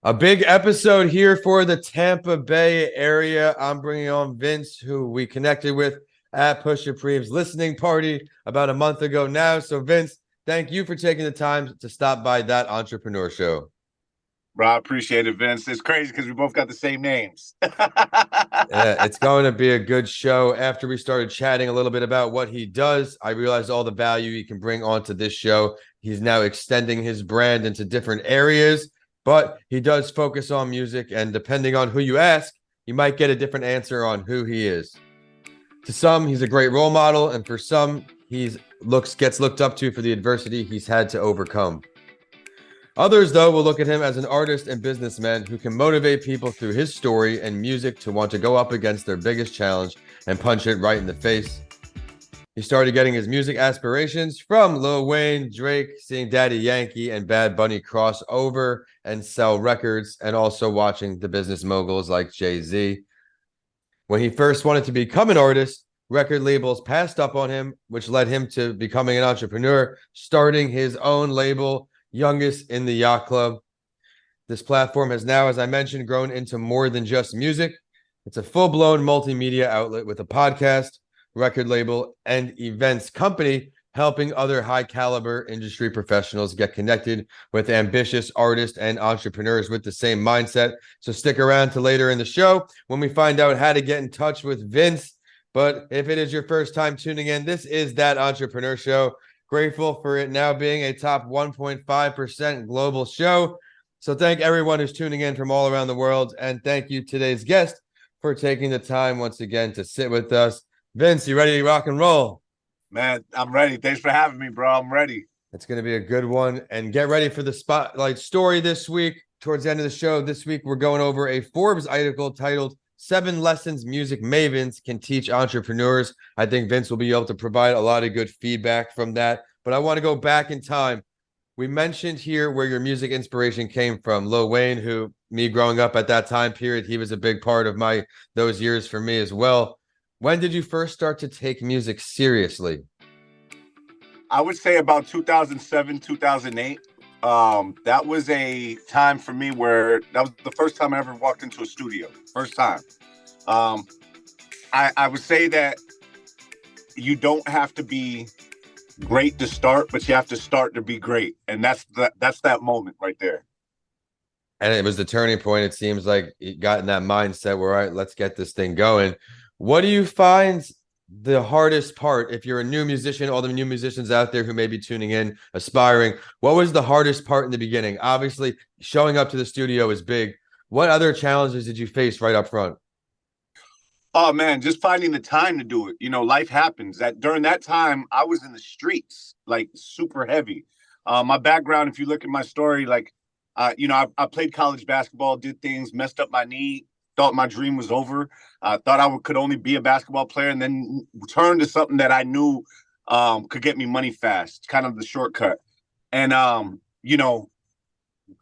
A big episode here for the Tampa Bay area. I'm bringing on Vince, who we connected with at Pusha Preem's listening party about a month ago now. So, Vince, thank you for taking the time to stop by that entrepreneur show. Bro, I appreciate it, Vince. It's crazy because we both got the same names. It's going to be a good show. After we started chatting a little bit about what he does, I realized all the value he can bring onto this show. He's now extending his brand into different areas, but he does focus on music. And depending on who you ask, you might get a different answer on who he is. To some, he's a great role model, and for some, gets looked up to for the adversity he's had to overcome. Others, though, will look at him as an artist and businessman who can motivate people through his story and music to want to go up against their biggest challenge and punch it right in the face. He started getting his music aspirations from Lil Wayne, Drake, seeing Daddy Yankee and Bad Bunny cross over and sell records, and also watching the business moguls like Jay-Z. When he first wanted to become an artist, record labels passed up on him, which led him to becoming an entrepreneur, starting his own label, Youngest in the Yacht Club. This platform has now, as I mentioned, grown into more than just music. It's a full-blown multimedia outlet with a podcast, record label, and events company, helping other high-caliber industry professionals get connected with ambitious artists and entrepreneurs with the same mindset. So stick around to later in the show when we find out how to get in touch with Vince. But if it is your first time tuning in, this is That Entrepreneur Show. Grateful for it now being a top 1.5% global show. So thank everyone who's tuning in from all around the world. And thank you, today's guest, for taking the time once again to sit with us. Vince, you ready to rock and roll? Man, I'm ready. Thanks for having me, bro. I'm ready. It's going to be a good one. And get ready for the spotlight story this week. Towards the end of the show, this week, we're going over a Forbes article titled 7 Lessons Music Mavens Can Teach Entrepreneurs. I think Vince will be able to provide a lot of good feedback from that. But I want to go back in time. We mentioned here where your music inspiration came from. Lil Wayne, who me growing up at that time period, he was a big part of those years for me as well. When did you first start to take music seriously? I would say about 2007, 2008. That was a time for me where that was the first time I ever walked into a studio. First time. I would say that you don't have to be great to start, but you have to start to be great. And that's that moment right there. And it was the turning point. It seems like you got in that mindset where, all right, let's get this thing going. What do you find the hardest part if you're a new musician, all the new musicians out there who may be tuning in, aspiring? What was the hardest part in the beginning? Obviously, showing up to the studio is big. What other challenges did you face right up front? Oh man, just finding the time to do it. You know, life happens. That during that time, I was in the streets, like super heavy. My background, if you look at my story, I played college basketball, did things, messed up my knee, thought my dream was over. Thought could only be a basketball player, and then turned to something that I knew could get me money fast, kind of the shortcut. And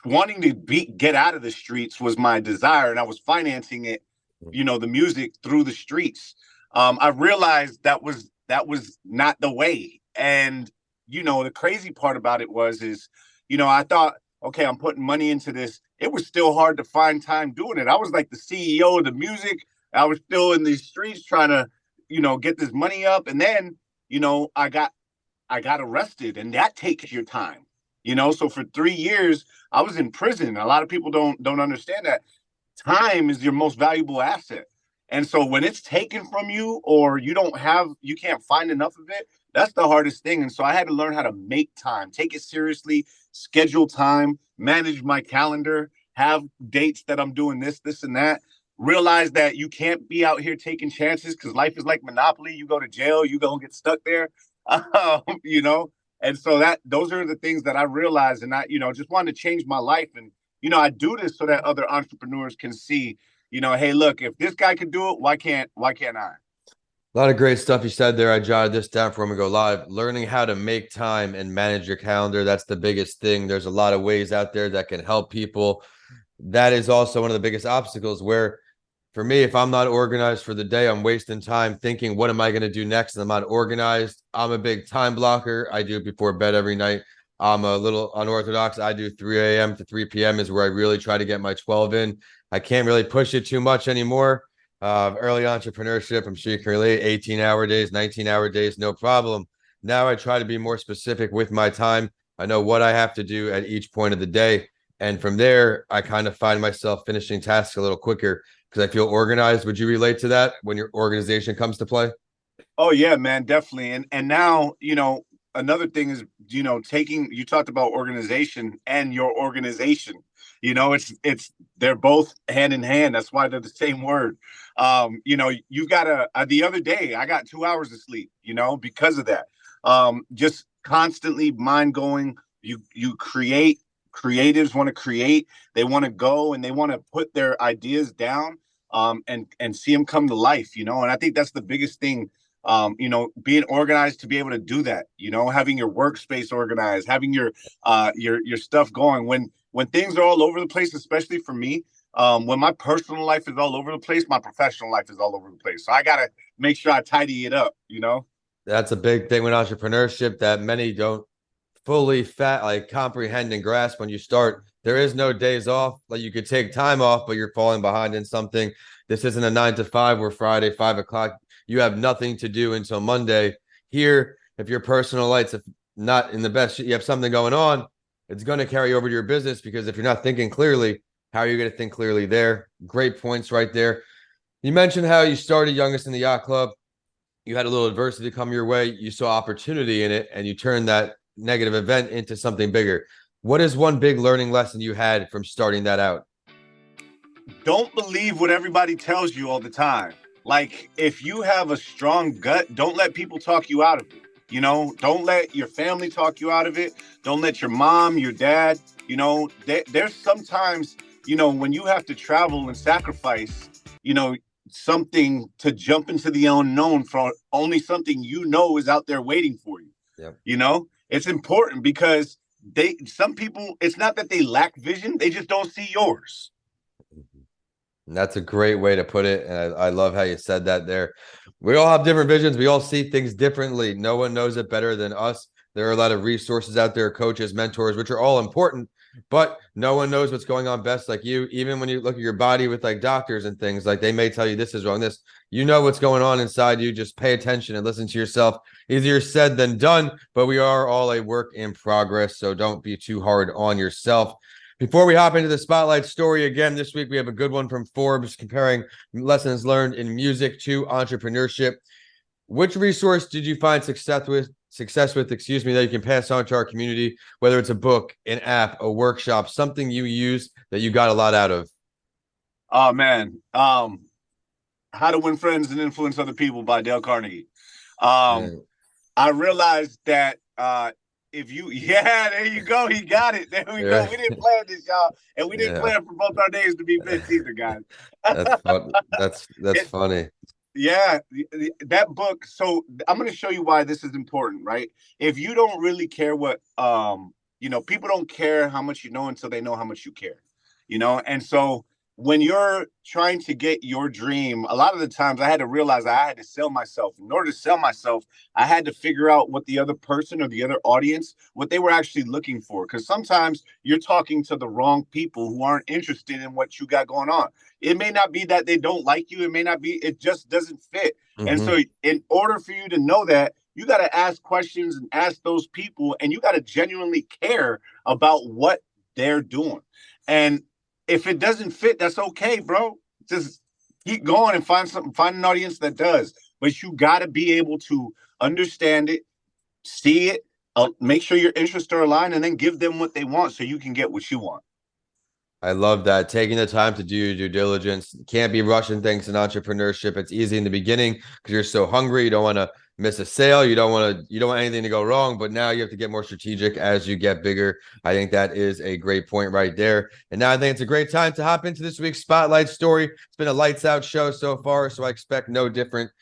wanting to get out of the streets was my desire, and I was financing it, the music through the streets. I realized that was not the way. And the crazy part about it is I thought, okay, I'm putting money into this. It was still hard to find time doing it. I was like the CEO of the music. I was still in these streets trying to, get this money up. And then, I got arrested, and that takes your time, So for 3 years, I was in prison. A lot of people don't understand that time is your most valuable asset. And so when it's taken from you, or you can't find enough of it, that's the hardest thing. And so I had to learn how to make time, take it seriously, schedule time, manage my calendar, have dates that I'm doing this, and that. Realize that you can't be out here taking chances, because life is like Monopoly. You go to jail, you gonna get stuck there, And so those are the things that I realized, and I, just wanted to change my life. And I do this so that other entrepreneurs can see, hey, look, if this guy could do it, why can't I? A lot of great stuff you said there. I jotted this down for when we go live. Learning how to make time and manage your calendar. That's the biggest thing. There's a lot of ways out there that can help people. That is also one of the biggest obstacles where, for me, if I'm not organized for the day, I'm wasting time thinking, what am I going to do next? And I'm not organized. I'm a big time blocker. I do it before bed every night. I'm a little unorthodox. I do 3 a.m. to 3 p.m. is where I really try to get my 12 in. I can't really push it too much anymore. Early entrepreneurship, I'm sure you can relate, 18-hour days, 19-hour days, no problem. Now I try to be more specific with my time. I know what I have to do at each point of the day. And from there, I kind of find myself finishing tasks a little quicker because I feel organized. Would you relate to that when your organization comes to play? Oh yeah, man, definitely. And now, another thing is, taking you talked about organization and your organization. It's they're both hand in hand. That's why they're the same word. You've got the other day I got 2 hours of sleep, because of that. Just constantly mind going. You create, creatives want to create, they want to go and they want to put their ideas down, and see them come to life, and I think that's the biggest thing, being organized to be able to do that, having your workspace organized, having your stuff going. When things are all over the place, especially for me, when my personal life is all over the place, my professional life is all over the place. So I gotta make sure I tidy it up. That's a big thing with entrepreneurship that many don't fully like comprehend and grasp when you start. There is no days off. Like you could take time off, but you're falling behind in something. This isn't a 9 to 5 where Friday, 5 o'clock, you have nothing to do until Monday. Here, if your personal life's not in the best, you have something going on, it's going to carry over to your business because if you're not thinking clearly, how are you going to think clearly there? Great points right there. You mentioned how you started youngest in the yacht club. You had a little adversity come your way. You saw opportunity in it and you turned that negative event into something bigger. What is one big learning lesson you had from starting that out? Don't believe what everybody tells you all the time. Like, if you have a strong gut, don't let people talk you out of it. Don't let your family talk you out of it. Don't let your mom, your dad, there's sometimes, when you have to travel and sacrifice, something to jump into the unknown for only something is out there waiting for you. Yeah. It's important because some people, it's not that they lack vision, they just don't see yours. And that's a great way to put it. And I love how you said that there. We all have different visions. We all see things differently. No one knows it better than us. There are a lot of resources out there, coaches, mentors, which are all important, but no one knows what's going on best like you. Even when you look at your body with like doctors and things, like they may tell you this is wrong, this, what's going on inside you. Just pay attention and listen to yourself. Easier said than done, but we are all a work in progress. So don't be too hard on yourself. Before we hop into the spotlight story again, this week we have a good one from Forbes comparing lessons learned in music to entrepreneurship. Which resource did you find success with, that you can pass on to our community, whether it's a book, an app, a workshop, something you use that you got a lot out of? Oh man. How to Win Friends and Influence Other People by Dale Carnegie. Yeah. I realized that there you go. He got it. There we go. We didn't plan this, y'all. And we didn't Yeah. plan for both our days to be Vince either, guys. That's fun. That's funny. Yeah, that book. So I'm going to show you why this is important, right? If you don't really care what, people don't care how much you know until they know how much you care, And so when you're trying to get your dream, a lot of the times I had to realize I had to sell myself. In order to sell myself, I had to figure out what the other person or the other audience, what they were actually looking for. Because sometimes you're talking to the wrong people who aren't interested in what you got going on. It may not be that they don't like you. It may not be, it just doesn't fit. Mm-hmm. And so in order for you to know that, you got to ask questions and ask those people, and you got to genuinely care about what they're doing. And if it doesn't fit, that's okay, bro. Just keep going and find an audience that does. But you got to be able to understand it, see it, make sure your interests are aligned, and then give them what they want so you can get what you want. I love that. Taking the time to do your due diligence. Can't be rushing things in entrepreneurship. It's easy in the beginning because you're so hungry. You don't want to miss a sale. You don't want anything to go wrong. But now you have to get more strategic as you get bigger. I think that is a great point right there. And now I think it's a great time to hop into this week's spotlight story. It's been a lights out show so far, so I expect no difference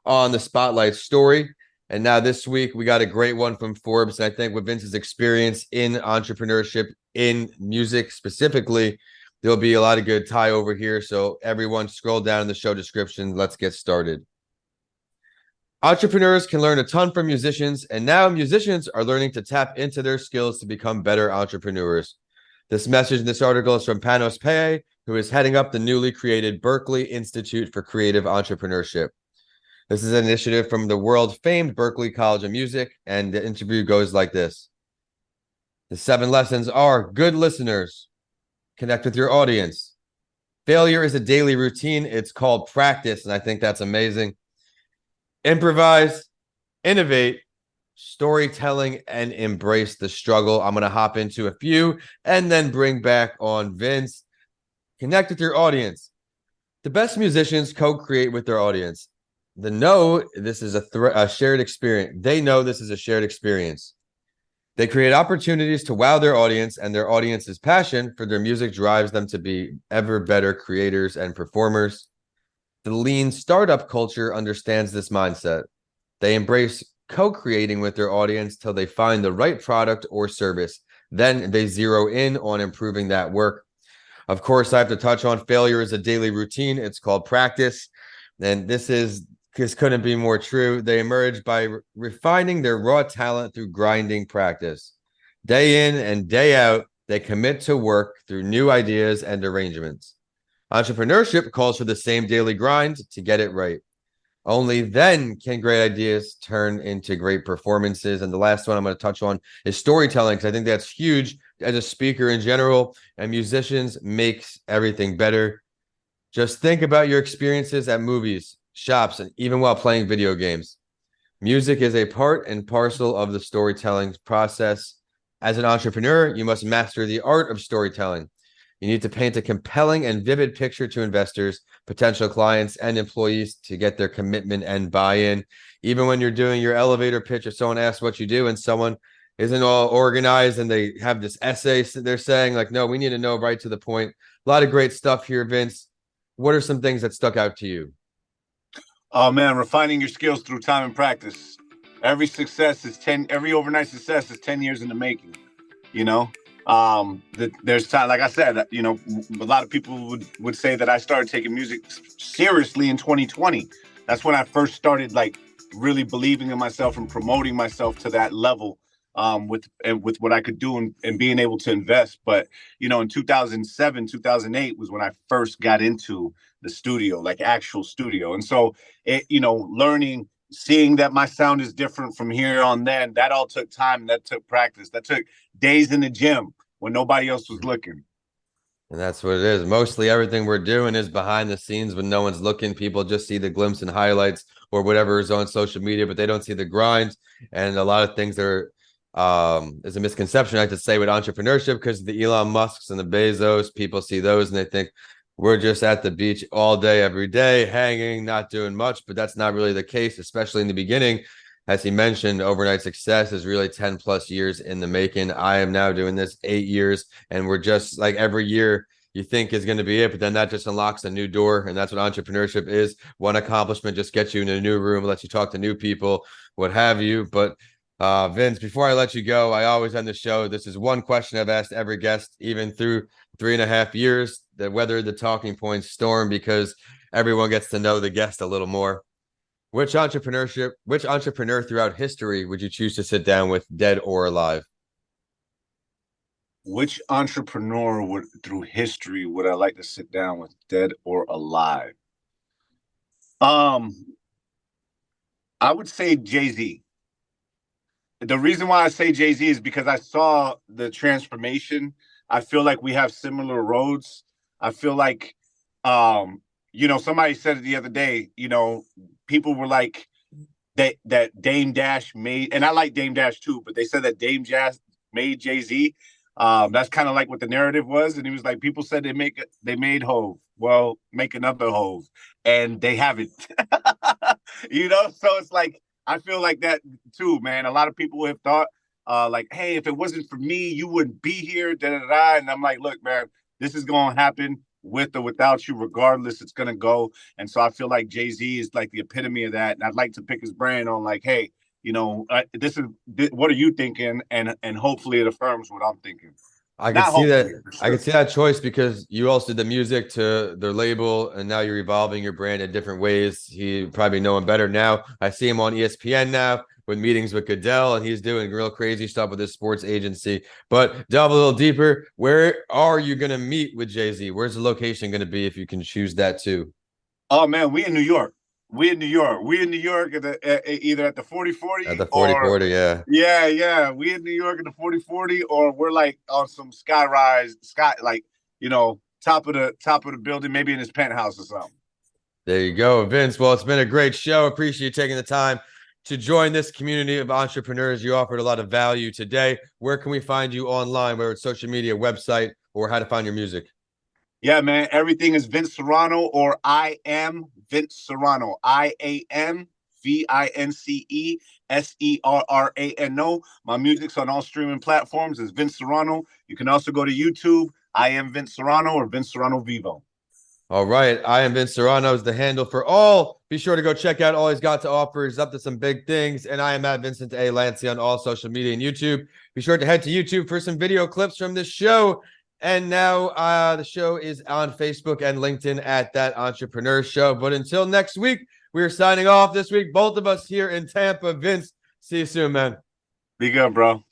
on the spotlight story. And now this week, we got a great one from Forbes. And I think with Vince's experience in entrepreneurship, in music specifically, there'll be a lot of good tie over here. So everyone scroll down in the show description. Let's get started. Entrepreneurs can learn a ton from musicians, and now musicians are learning to tap into their skills to become better entrepreneurs. This message in this article is from Panos Peye, who is heading up the newly created Berkeley Institute for Creative Entrepreneurship. This is an initiative from the world-famed Berklee College of Music, and the interview goes like this. The 7 lessons are: good listeners, connect with your audience. Failure is a daily routine. It's called practice, and I think that's amazing. Improvise, innovate, storytelling, and embrace the struggle. I'm going to hop into a few and then bring back on Vince. Connect with your audience. The best musicians co-create with their audience. This is a shared experience. They know this is a shared experience. They create opportunities to wow their audience, and their audience's passion for their music drives them to be ever better creators and performers. The lean startup culture understands this mindset. They embrace co-creating with their audience till they find the right product or service. Then they zero in on improving that work. Of course, I have to touch on failure is a daily routine. It's called practice. And this couldn't be more true. They emerge by refining their raw talent through grinding practice. Day in and day out, they commit to work through new ideas and arrangements. Entrepreneurship calls for the same daily grind to get it right. Only then can great ideas turn into great performances. And the last one I'm going to touch on is storytelling, because I think that's huge as a speaker in general, and musicians makes everything better. Just think about your experiences at movies, shops, and even while playing video games. Music is a part and parcel of the storytelling process. As an entrepreneur, you must master the art of storytelling. You need to paint a compelling and vivid picture to investors, potential clients, and employees to get their commitment and buy-in. Even when you're doing your elevator pitch, if someone asks what you do and someone isn't all organized and they have this essay they're saying, like, no, we need to know right to the point. A lot of great stuff here, Vince. What are some things that stuck out to you? Oh man, refining your skills through time and practice. Every overnight success is 10 years in the making, you know? There's time, like I said, a lot of people would say that I started taking music seriously in 2020. That's when I first started like really believing in myself and promoting myself to that level, with what I could do and being able to invest. But in 2007, 2008 was when I first got into the studio, like actual studio. And so learning, seeing that my sound is different from here on, then that all took time. That took practice. That took days in the gym when nobody else was looking. And that's what it is. Mostly everything we're doing is behind the scenes when no one's looking. People just see the glimpse and highlights or whatever is on social media, but they don't see the grind. And a lot of things are is a misconception, I have to say, with entrepreneurship, because the Elon Musks and the Bezos, people see those and they think we're just at the beach all day, every day, hanging, not doing much. But that's not really the case, especially in the beginning. As he mentioned, overnight success is really 10 plus years in the making. I am now doing this 8 years, and we're just like every year you think is going to be it, but then that just unlocks a new door. And that's what entrepreneurship is. One accomplishment just gets you in a new room, lets you talk to new people, what have you. But Vince, before I let you go, I always end the show. This is one question I've asked every guest, even through 3.5 years, that whether the talking points storm, because everyone gets to know the guest a little more. Which entrepreneur throughout history would you choose to sit down with, dead or alive? Which entrepreneur through history would I like to sit down with, dead or alive? I would say Jay-Z. The reason why I say Jay-Z is because I saw the transformation. I feel like we have similar roads. I feel like, somebody said it the other day, people were like that Dame Dash made, and I like Dame Dash too, but they said that Dame Dash made Jay-Z. That's kind of like what the narrative was. And he was like, people said they made Hove. Well, make another Hove. And they haven't. So it's like, I feel like that too, man. A lot of people have thought, like, hey, if it wasn't for me, you wouldn't be here, da da da. And I'm like, look, man, this is gonna happen with or without you, regardless. It's gonna go. And so I feel like Jay-Z is like the epitome of that. And I'd like to pick his brain on like, hey, what are you thinking? And hopefully it affirms what I'm thinking. I could Not see that. hopefully, for I could sure. see that choice because you also did the music to their label, and now you're evolving your brand in different ways. He probably know him better now. I see him on ESPN now with meetings with Goodell, and he's doing real crazy stuff with his sports agency. But delve a little deeper. Where are you going to meet with Jay-Z? Where's the location going to be if you can choose that too? Oh man, we in New York. We in New York. We in New York either at the 4040 At the or 4040, yeah. yeah. We in New York at the 4040, or we're like on some sky, like, top of the building, maybe in his penthouse or something. There you go, Vince. Well, it's been a great show. Appreciate you taking the time to join this community of entrepreneurs. You offered a lot of value today. Where can we find you online, whether it's social media, website, or how to find your music? Yeah, man. Everything is Vince Serrano, or I am Vince Serrano. IamVinceSerrano. My music's on all streaming platforms. It's Vince Serrano. You can also go to YouTube. I am Vince Serrano, or Vince Serrano Vivo. All right. I am Vince Serrano is the handle for all. Be sure to go check out all he's got to offer. He's up to some big things. And I am at Vincent A. Lancy on all social media and YouTube. Be sure to head to YouTube for some video clips from this show. And now the show is on Facebook and LinkedIn at That Entrepreneur Show. But until next week, we're signing off this week. Both of us here in Tampa. Vince, see you soon, man. Be good, bro.